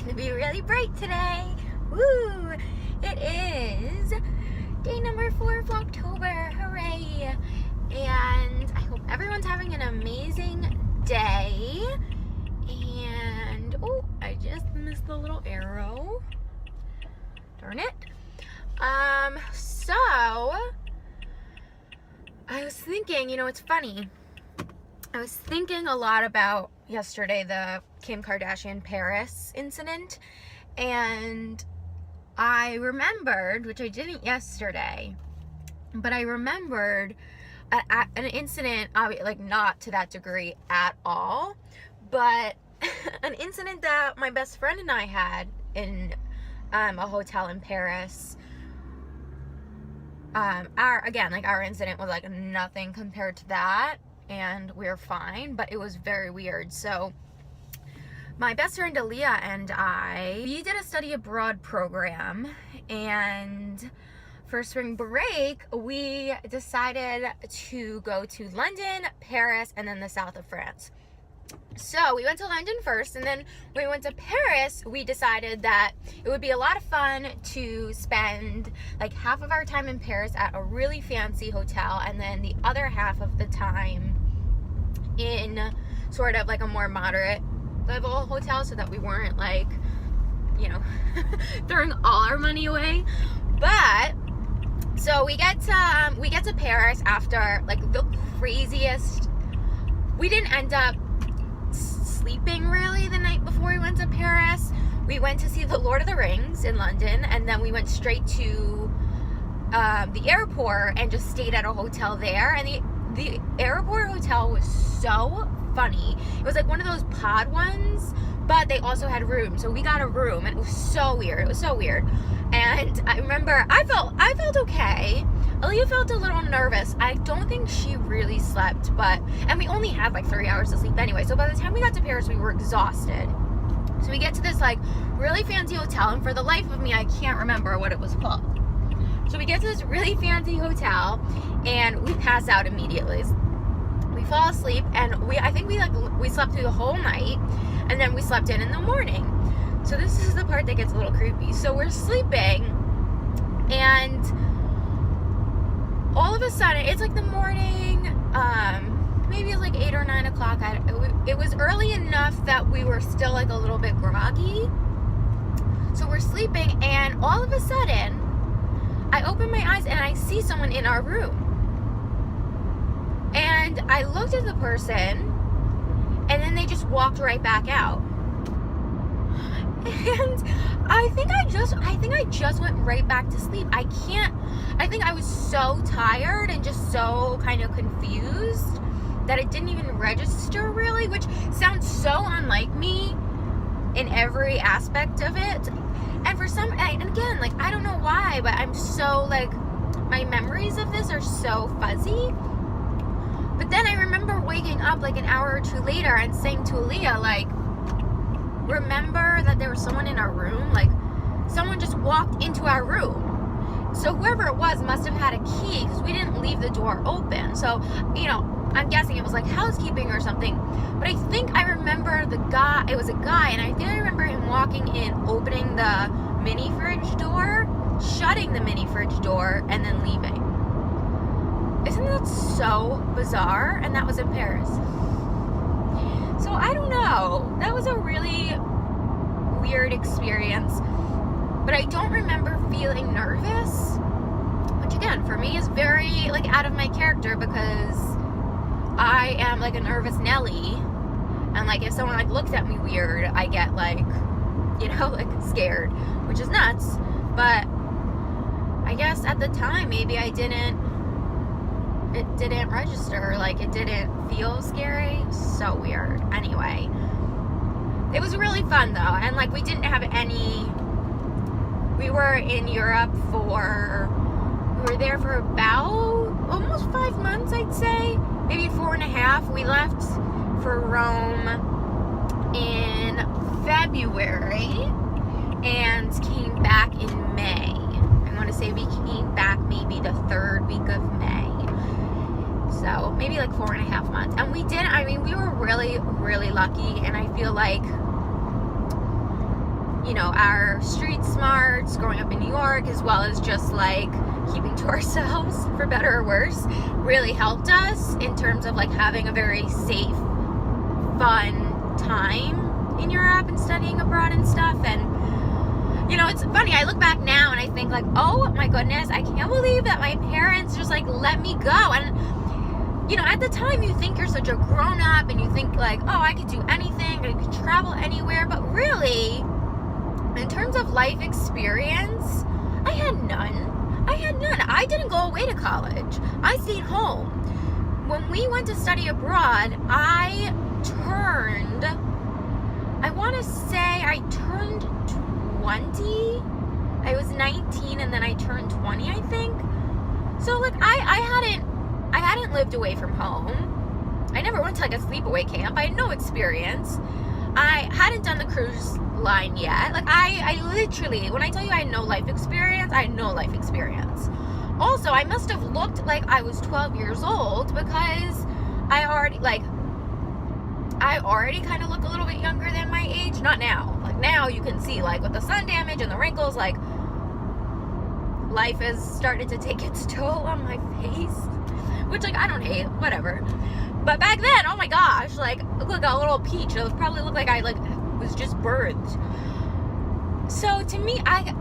to be really bright today. Woo! It is day number 4 of Vlogtober. Hooray! And I hope everyone's having an amazing day. And, oh, I just missed the little arrow. Darn it. So, I was thinking, it's funny. I was thinking a lot about yesterday, the Kim Kardashian Paris incident, and I remembered, which I didn't yesterday, but I remembered an incident, like not to that degree at all, but an incident that my best friend and I had in a hotel in Paris. Our incident was like nothing compared to that, and we're fine, but it was very weird. So my best friend Aaliyah and we did a study abroad program, and for spring break we decided to go to London, Paris, and then the south of France. So we went to London first, and then when we went to Paris, we decided that it would be a lot of fun to spend like half of our time in Paris at a really fancy hotel, and then the other half of the time in sort of like a more moderate level hotel, so that we weren't like, throwing all our money away. But so we get to Paris after like the craziest. We didn't end up sleeping really the night before we went to Paris. We went to see the Lord of the Rings in London, and then we went straight to the airport and just stayed at a hotel there. And the airport hotel was so funny. It was like one of those pod ones, but they also had rooms. So we got a room, and it was so weird. And I remember I felt okay. Aaliyah felt a little nervous. I don't think she really slept, and we only had like 3 hours to sleep anyway. So by the time we got to Paris, we were exhausted. So we get to this like really fancy hotel, and for the life of me, I can't remember what it was called. So we get to this really fancy hotel, and we pass out immediately. We fall asleep, and I think we slept through the whole night, and then we slept in the morning. So this is the part that gets a little creepy. So we're sleeping, and all of a sudden, it's like the morning, maybe it's like 8 or 9 o'clock. It was early enough that we were still like a little bit groggy. So we're sleeping, and all of a sudden, I open my eyes and I see someone in our room. And I looked at the person, and then they just walked right back out. And I think I just went right back to sleep. I think I was so tired and just so kind of confused that it didn't even register really, which sounds so unlike me in every aspect of it. And again, like, I don't know why, but I'm so like, my memories of this are so fuzzy. But then I remember waking up like an hour or two later and saying to Aaliyah, like, remember that there was someone in our room? Like, someone just walked into our room. So whoever it was must have had a key, because we didn't leave the door open. So, I'm guessing it was like housekeeping or something. But I think I remember it was a guy, and I think I remember him walking in, opening the mini fridge door, shutting the mini fridge door, and then leaving. Isn't that so bizarre? And that was in Paris. So I don't know. That was a really weird experience. But I don't remember feeling nervous, which again, for me, is very like out of my character, because I am like a nervous Nelly. And like if someone like looks at me weird, I get like, like scared, which is nuts. But I guess at the time, maybe it didn't register, like it didn't feel scary. So weird. Anyway, it was really fun though, and like we were in Europe we were there for about almost 5 months, I'd say, maybe 4.5. We left for Rome in February and came back in May. I want to say we came back maybe the 3rd week of May. So maybe like 4.5 months. And we were really, really lucky. And I feel like, you know, our street smarts growing up in New York, as well as just like keeping to ourselves, for better or worse, really helped us in terms of like having a very safe, fun time in Europe and studying abroad and stuff. And you know, it's funny, I look back now and I think like, oh my goodness, I can't believe that my parents just like let me go. And you know, at the time you think you're such a grown-up and you think like, oh, I could do anything, I could travel anywhere, but really, in terms of life experience, I had none. I didn't go away to college. I stayed home. When we went to study abroad, I want to say I turned 20. I was 19 and then I turned 20, I think. So like I hadn't lived away from home. I never went to like a sleepaway camp. I had no experience. I hadn't done the cruise line yet. Like I literally, when I tell you I had no life experience, I had no life experience. Also, I must have looked like I was 12 years old because I already kind of look a little bit younger than my age. Not now. Like now you can see like with the sun damage and the wrinkles, like life has started to take its toll on my face, which like I don't hate, whatever. But back then, oh my gosh, like look like a little peach. It probably looked like I like was just birthed. So to me, I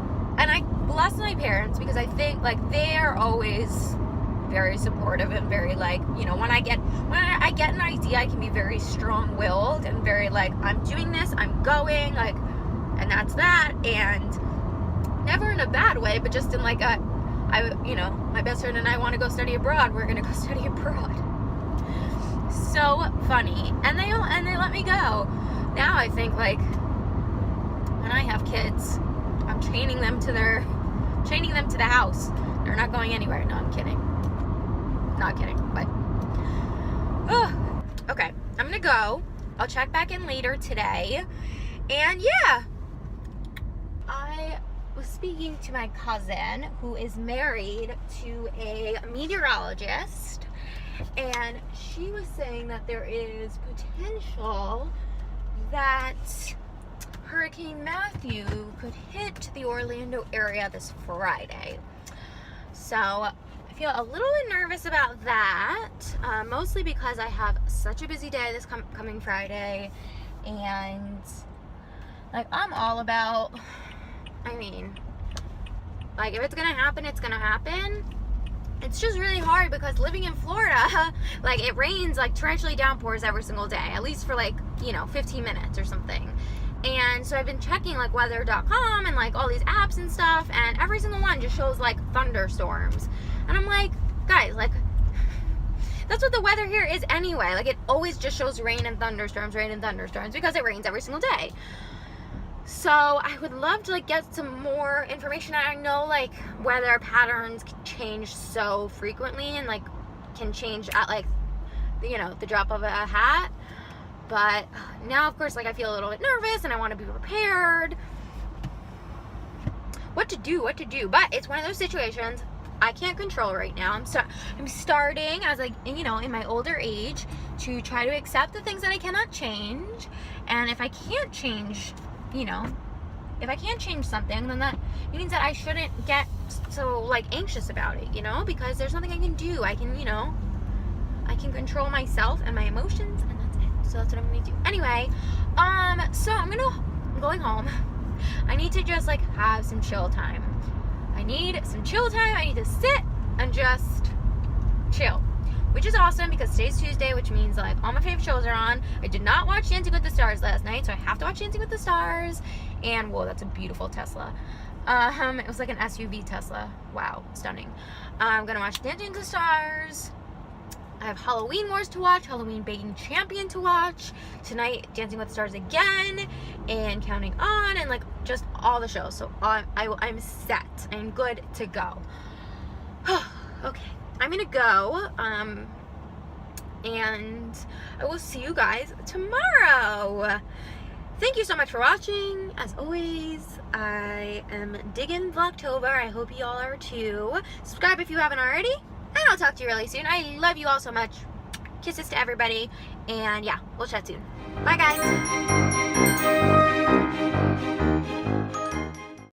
bless my parents because I think like they're always very supportive and very like, you know, when I get an idea, I can be very strong-willed and very like, I'm doing this, I'm going, like, and that's that. And never in a bad way, but just in like you know, my best friend and I want to go study abroad, we're gonna go study abroad. So funny. And they let me go. Now I think like when I have kids, I'm training them to the house. They're not going anywhere. No, I'm kidding. Not kidding, but okay, I'm gonna go. I'll check back in later today. And yeah, I was speaking to my cousin who is married to a meteorologist, and she was saying that there is potential that Hurricane Matthew could hit the Orlando area this Friday. So I feel a little bit nervous about that, mostly because I have such a busy day this coming Friday, and like I'm all about, I mean, like if it's gonna happen, it's gonna happen. It's just really hard because living in Florida, like it rains like torrentially downpours every single day, at least for like, you know, 15 minutes or something. And so I've been checking like weather.com and like all these apps and stuff, and every single one just shows like thunderstorms. And I'm like, guys, like that's what the weather here is anyway. Like it always just shows rain and thunderstorms because it rains every single day. So I would love to like get some more information. I know like weather patterns can change so frequently and like can change at like, you know, the drop of a hat. But now, of course, like I feel a little bit nervous and I want to be prepared. What to do. But it's one of those situations I can't control right now. I'm starting as like, you know, in my older age to try to accept the things that I cannot change. And if I can't change, you know, if I can't change something, then that means that I shouldn't get so like anxious about it, you know, because there's nothing I can do. I can, you know, I can control myself and my emotions, and that's it. So that's what I'm gonna do. Anyway, so I'm going home. I need to just like have some chill time. I need some chill time. I need to sit and just chill, which is awesome because today's Tuesday, which means like all my favorite shows are on. I did not watch Dancing with the Stars last night, so I have to watch Dancing with the Stars. And whoa, that's a beautiful Tesla. It was like an SUV Tesla. Wow, stunning. I'm gonna watch Dancing with the Stars. I have Halloween Wars to watch, Halloween Baking Champion to watch, tonight Dancing with the Stars again, and Counting On, and like just all the shows. So I'm set. I'm good to go. Okay, I'm gonna go, and I will see you guys tomorrow. Thank you so much for watching. As always, I am digging Vlogtober. I hope you all are too. Subscribe if you haven't already. And I'll talk to you really soon. I love you all so much. Kisses to everybody. And yeah, we'll chat soon. Bye, guys.